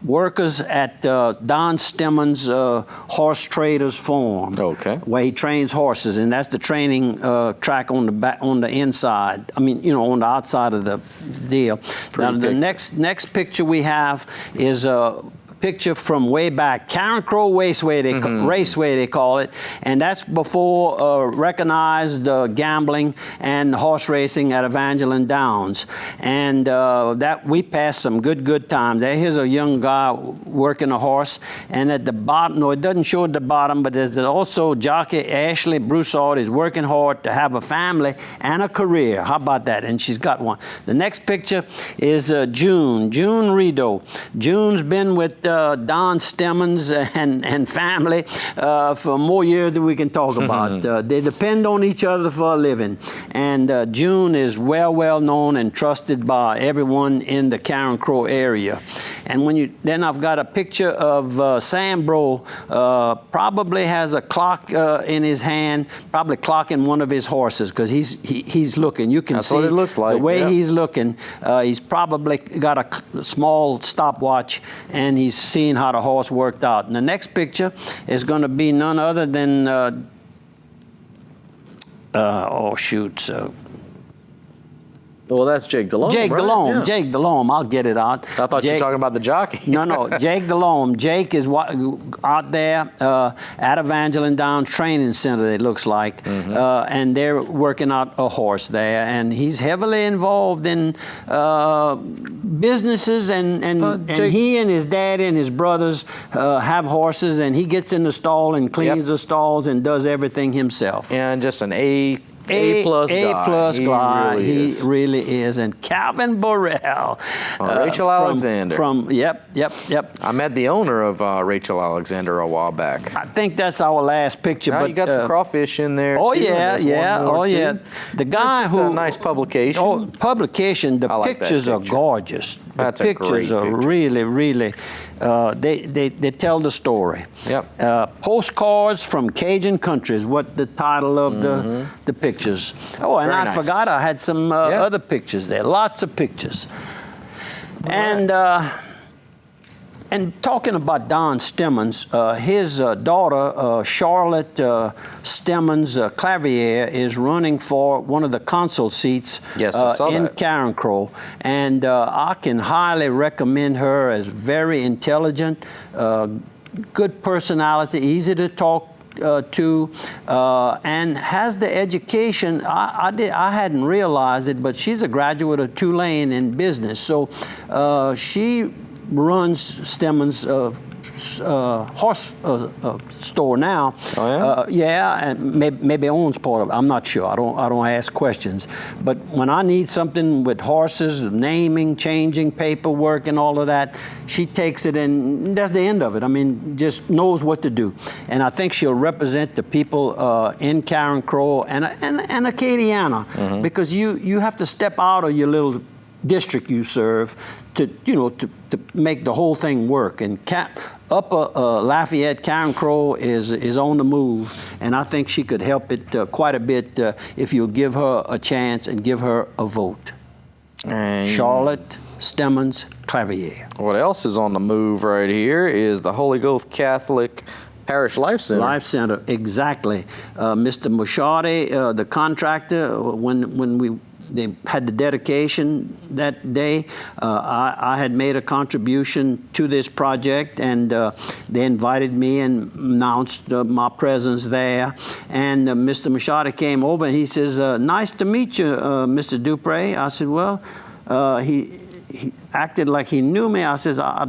workers at Don Stemmons' horse traders farm, where he trains horses, and that's the training track on the back, on the inside. I mean, you know, on the outside of the deal. Now, the next picture we have is a picture from way back, Karen Crow Raceway, they call it, and that's before recognized gambling and horse racing at Evangeline Downs, and that we passed some good time there. Here's a young guy working a horse, and at the bottom, no, it doesn't show at the bottom, but there's also jockey Ashley Broussard is working hard to have a family and a career. How about that? And she's got one. The next picture is June Rideau. June's been with Don Stemmons and family for more years than we can talk about. They depend on each other for a living. And June is well known and trusted by everyone in the Karen Crow area. And then I've got a picture of Sam Bro, probably has a clock in his hand, probably clocking one of his horses, because he's looking. You can see what it looks like. The way he's looking. He's probably got a small stopwatch, and he's seeing how the horse worked out. And the next picture is going to be none other than well, that's Jake Delhomme. Jake Delhomme. Yeah. Jake Delhomme. I'll get it out. I thought you were talking about the jockey. No. Jake Delhomme. Jake is out there at Evangeline Downs Training Center, it looks like. And they're working out a horse there. And he's heavily involved in businesses. And he and his dad and his brothers have horses. And he gets in the stall and cleans the stalls and does everything himself. And just an A-plus guy. He really is. And Calvin Burrell. Rachel Alexander. Yep. I met the owner of Rachel Alexander a while back. I think that's our last picture. But you got some crawfish in there. Oh, too, yeah. The guy who. A nice publication. Oh, publication. The pictures are gorgeous. That's the pictures are really. They tell the story. Yep. Postcards from Cajun Country is what the title of the pictures. Oh, and I forgot I had some other pictures there. Lots of pictures. And talking about Don Stemmons, his daughter, Charlotte Stemmons Clavier, is running for one of the consul seats in Karen Crow. And I can highly recommend her as very intelligent, good personality, easy to talk to, and has the education. I hadn't realized it, but she's a graduate of Tulane in business. So she runs Stemmons' horse store now. Oh, yeah? And maybe owns part of it. I'm not sure. I don't ask questions. But when I need something with horses, naming, changing, paperwork, and all of that, she takes it, and that's the end of it. I mean, just knows what to do. And I think she'll represent the people in Karen Crow and Acadiana, because you have to step out of your little district you serve to make the whole thing work. And Upper Lafayette, Karen Crow is on the move, and I think she could help it quite a bit if you'll give her a chance and give her a vote. Charlotte Stemmons Clavier. What else is on the move right here is the Holy Ghost Catholic Parish Life Center. Life Center, exactly. Mr. Mushardi, the contractor, when we they had the dedication that day. I had made a contribution to this project, and they invited me and announced my presence there. And Mr. Machado came over and he says, "Nice to meet you, Mr. Dupre." I said, "Well," he acted like he knew me. I says, I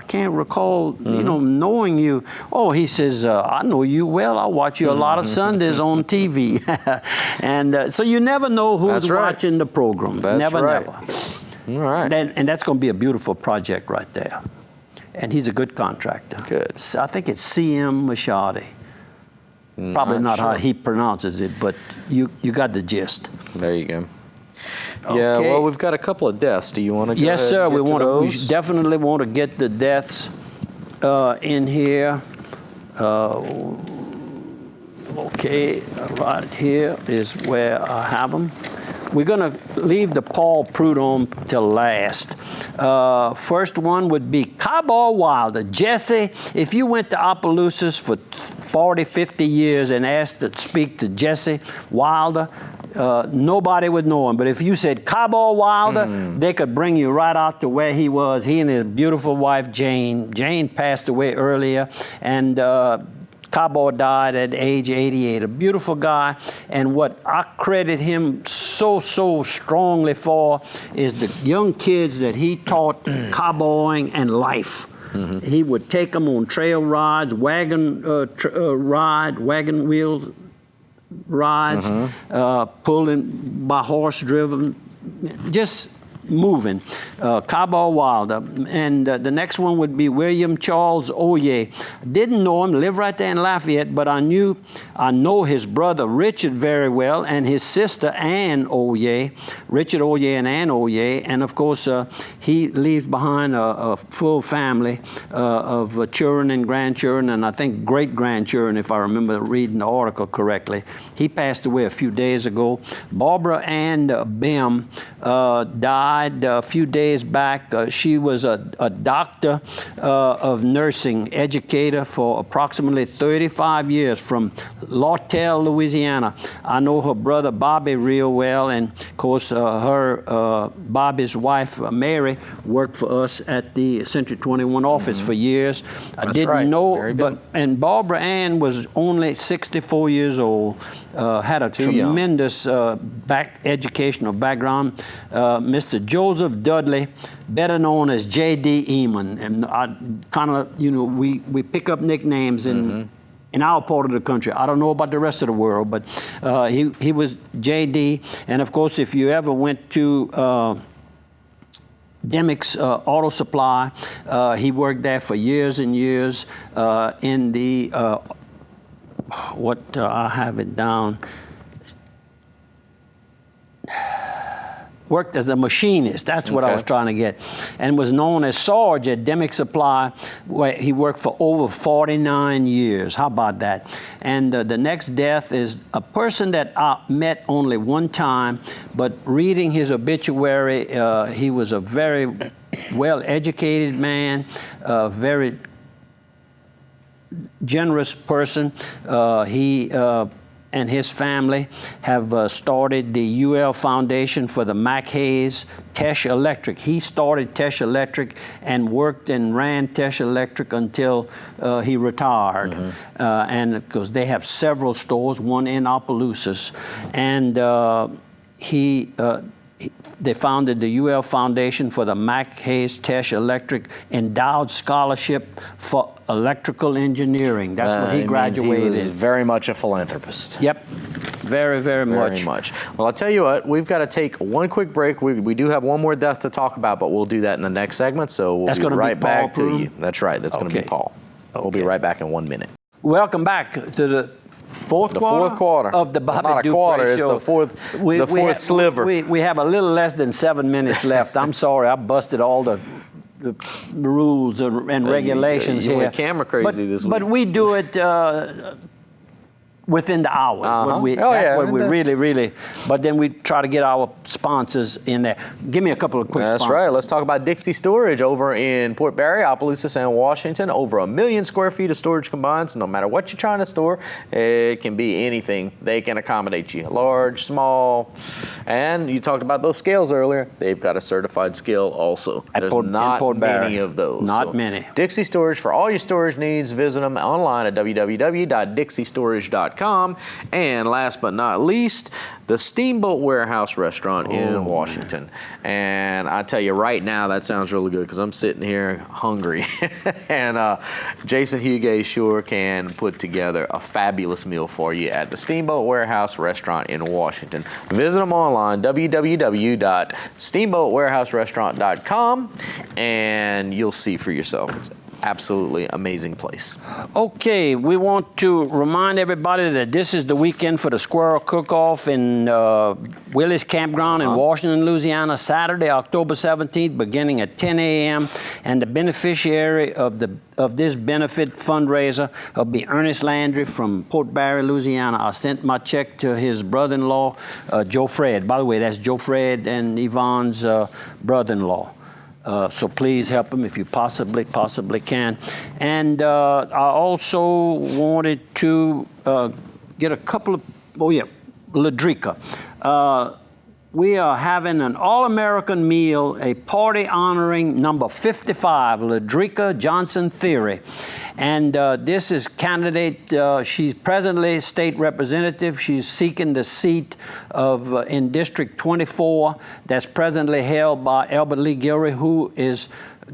can't recall, knowing you." "Oh," he says, "I know you well. I watch you a lot of Sundays on TV." And so you never know who's watching the program. Never. All right. And that's going to be a beautiful project right there. And he's a good contractor. Good. So I think it's C.M. Machado. Probably not how he pronounces it, but you got the gist. There you go. Okay. Yeah, well, we've got a couple of deaths. Do you want to go Yes, ahead sir. and get to We those? definitely want to get the deaths in here. Okay, right here is where I have them. We're going to leave the Paul Prudhomme till last. First one would be Cowboy Wilder. Jesse, if you went to Opelousas for 40, 50 years and asked to speak to Jesse Wilder, nobody would know him. But if you said Cowboy Wilder, they could bring you right out to where he was. He and his beautiful wife, Jane. Jane passed away earlier, and Cowboy died at age 88. A beautiful guy. And what I credit him so strongly for is the young kids that he taught cowboying and life. He would take them on trail rides, wagon wheels rides, pulling by horse driven, just moving. Cowboy Wilder. And the next one would be William Charles Oye. Didn't know him, lived right there in Lafayette, but I know his brother Richard very well, and his sister Ann Oye, Richard Oye and Ann Oye. And of course, he leaves behind a full family of children and grandchildren, and I think great-grandchildren, if I remember reading the article correctly. He passed away a few days ago. Barbara Ann Bem died a few days back. She was a doctor of nursing, educator for approximately 35 years from Lawtell, Louisiana. I know her brother Bobby real well, and of course Bobby's wife Mary worked for us at the Century 21 office for years. I didn't know, and Barbara Ann was only 64 years old. Had a tremendous educational background. Mr. Joseph Dudley, better known as J.D. Eamon, and I kind of, we pick up nicknames in our part of the country. I don't know about the rest of the world, but he was J.D. And of course, if you ever went to Demick's Auto Supply, he worked there for years and years in the I have it down. Worked as a machinist. That's what I was trying to get. And was known as Sarge at Demick Supply, where he worked for over 49 years. How about that? And the next death is a person that I met only one time, but reading his obituary, he was a very well-educated man, very generous person. He and his family have started the UL Foundation for the Mac Hayes Tesh Electric. He started Tesh Electric and worked and ran Tesh Electric until he retired. And because they have several stores, one in Opelousas. And they founded the UL Foundation for the Mac Hayes Tesh Electric Endowed Scholarship for Electrical Engineering. That's what he graduated. He was very much a philanthropist. Yep, very much. Well, I'll tell you what, we've got to take one quick break. We do have one more death to talk about, but we'll do that in the next segment, so we'll be right back to you. That's right, that's going to be Paul. We'll be right back in 1 minute. Welcome back to the fourth quarter of the Bobby Dupre show. It's the fourth sliver. We have a little less than 7 minutes left. I'm sorry, I busted all the rules and regulations you here. went camera crazy this week. But we do it within the hours. That's what we really, but then we try to get our sponsors in there. Give me a couple of quick sponsors. That's right. Let's talk about Dixie Storage over in Port Barre, Opelousas, and Washington. Over 1 million square feet of storage combined. So no matter what you're trying to store, it can be anything. They can accommodate you. Large, small. And you talked about those scales earlier. They've got a certified scale also. There's not many of those. Not many. Dixie Storage for all your storage needs. Visit them online at www.dixiestorage.com. And last but not least, the Steamboat Warehouse Restaurant in Washington. And I tell you right now, that sounds really good because I'm sitting here hungry. And Jason Hugay sure can put together a fabulous meal for you at the Steamboat Warehouse Restaurant in Washington. Visit them online, www.steamboatwarehouserestaurant.com, and you'll see for yourself. It's absolutely amazing place. Okay, we want to remind everybody that this is the weekend for the Squirrel Cook-Off in Willis Campground in Washington, Louisiana, Saturday, October 17th, beginning at 10 a.m. And the beneficiary of this benefit fundraiser will be Ernest Landry from Port Barre, Louisiana. I sent my check to his brother-in-law, Joe Fred. By the way, that's Joe Fred and Yvonne's brother-in-law. So please help him if you possibly can. And I also wanted to get a couple of, Ladrika. We are having an all-American meal, a party honoring number 55, Ladrika Johnson Theory. And this is candidate, she's presently state representative. She's seeking the seat of in District 24 that's presently held by Albert Lee Gilroy, who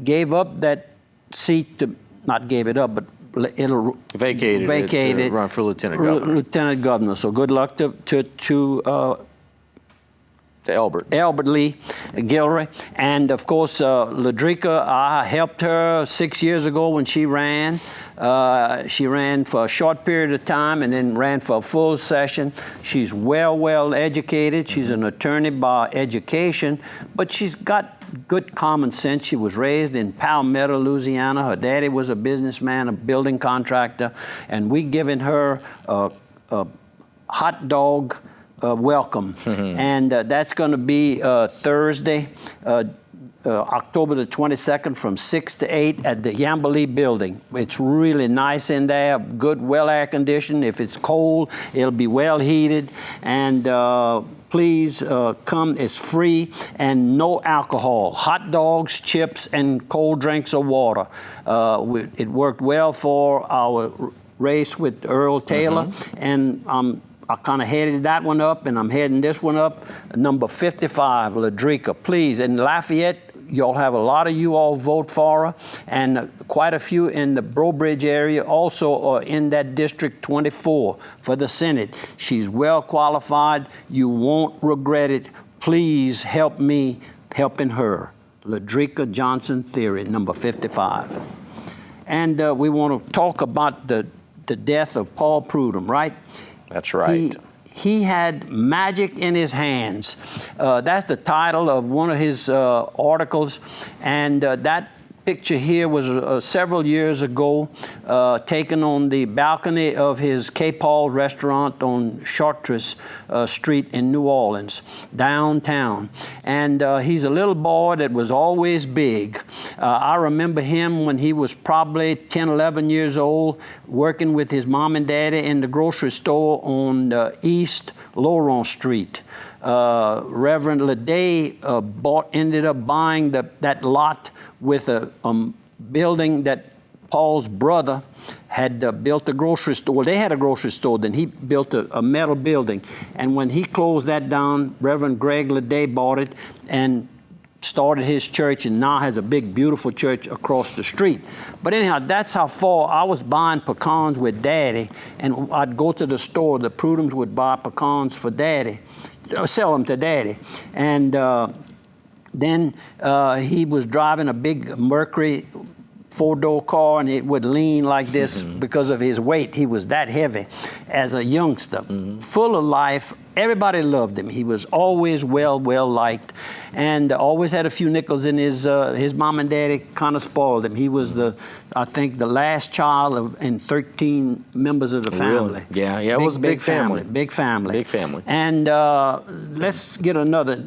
gave up that seat to, not gave it up, but it'll vacated it to run for lieutenant governor. Lieutenant governor. So good luck to Albert Lee Gilroy. And of course, Ladrika, I helped her 6 years ago when she ran. She ran for a short period of time and then ran for a full session. She's well educated. She's an attorney by education, but she's got good common sense. She was raised in Palmetto, Louisiana. Her daddy was a businessman, a building contractor, and we given her a hot dog welcome. And that's going to be Thursday, October the 22nd from 6 to 8 at the Yambalee building. It's really nice in there, good, well air conditioned. If it's cold, it'll be well heated. And please come. It's free and no alcohol. Hot dogs, chips, and cold drinks or water. It worked well for our race with Earl Taylor, and I kind of headed that one up, and I'm heading this one up. Number 55, Ladrika, please. In Lafayette, you'll have a lot of you all vote for her, and quite a few in the Breaux Bridge area also are in that District 24 for the Senate. She's well qualified. You won't regret it. Please help me helping her. Ladrika Johnson Theory, number 55. And we want to talk about the death of Paul Prudhomme, right? That's right. He had magic in his hands. That's the title of one of his articles. And that picture here was several years ago, taken on the balcony of his Cape Paul restaurant on Chartres Street in New Orleans, downtown. And he's a little boy that was always big. I remember him when he was probably 10, 11 years old, working with his mom and daddy in the grocery store on East Laurent Street. Reverend Leday ended up buying that lot with a building that Paul's brother had built a grocery store. Well, they had a grocery store, then he built a metal building. And when he closed that down, Reverend Greg Leday bought it and started his church, and now has a big, beautiful church across the street. But anyhow, that's how far I was buying pecans with Daddy, and I'd go to the store. The Prudhommes would buy pecans for Daddy, sell them to Daddy. And then he was driving a big Mercury four-door car, and it would lean like this because of his weight. He was that heavy as a youngster, full of life. Everybody loved him. He was always well liked, and always had a few nickels in his mom and daddy kind of spoiled him. He was I think the last child in 13 members of the family. Really? Yeah, it was a big family. Big family. Big family. And let's get another.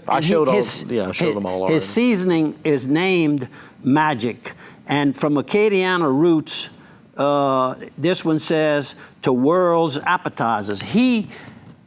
I showed them all already. His seasoning is named Magic, and from Acadiana roots, this one says to world's appetizers. He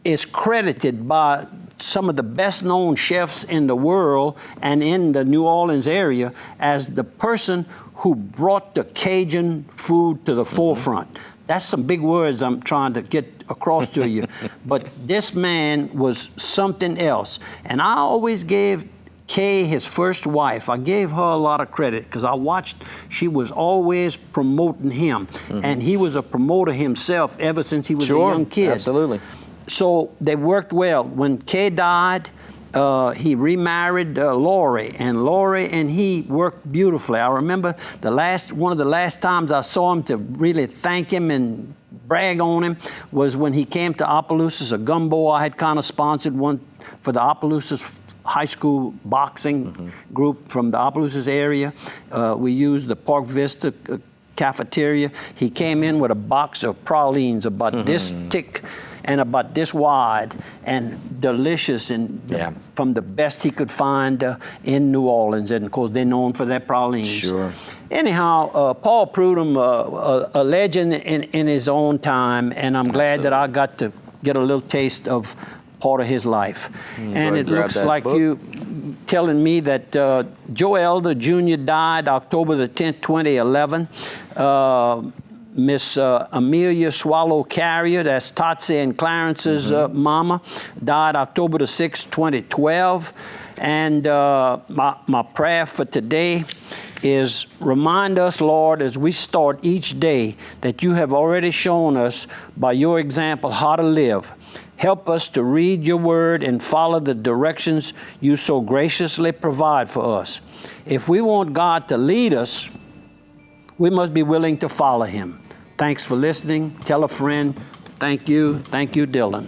is credited by some of the best known chefs in the world and in the New Orleans area as the person who brought the Cajun food to the forefront. That's some big words I'm trying to get across to you. But this man was something else. And I always gave Kay, his first wife, I gave her a lot of credit because I watched, she was always promoting him. And he was a promoter himself ever since he was a young kid. Absolutely. So they worked well. When Kay died, he remarried Lori, and Lori and he worked beautifully. I remember one of the last times I saw him to really thank him and brag on him was when he came to Opelousas, a gumbo I had kind of sponsored one for the Opelousas high school boxing group from the Opelousas area. We used the Park Vista cafeteria. He came in with a box of pralines about this thick and about this wide and delicious and from the best he could find in New Orleans. And of course, they're known for their pralines. Sure. Anyhow, Paul Prudhomme, a legend in his own time, and I'm glad that I got to get a little taste of part of his life. And it looks like you telling me that Joe Elder Jr. died October the 10th, 2011. Miss Amelia Swallow Carrier, that's Totsie and Clarence's mama, died October the 6th, 2012. And my prayer for today is remind us, Lord, as we start each day, that you have already shown us by your example how to live. Help us to read your word and follow the directions you so graciously provide for us. If we want God to lead us, we must be willing to follow him. Thanks for listening. Tell a friend. Thank you. Thank you, Dylan.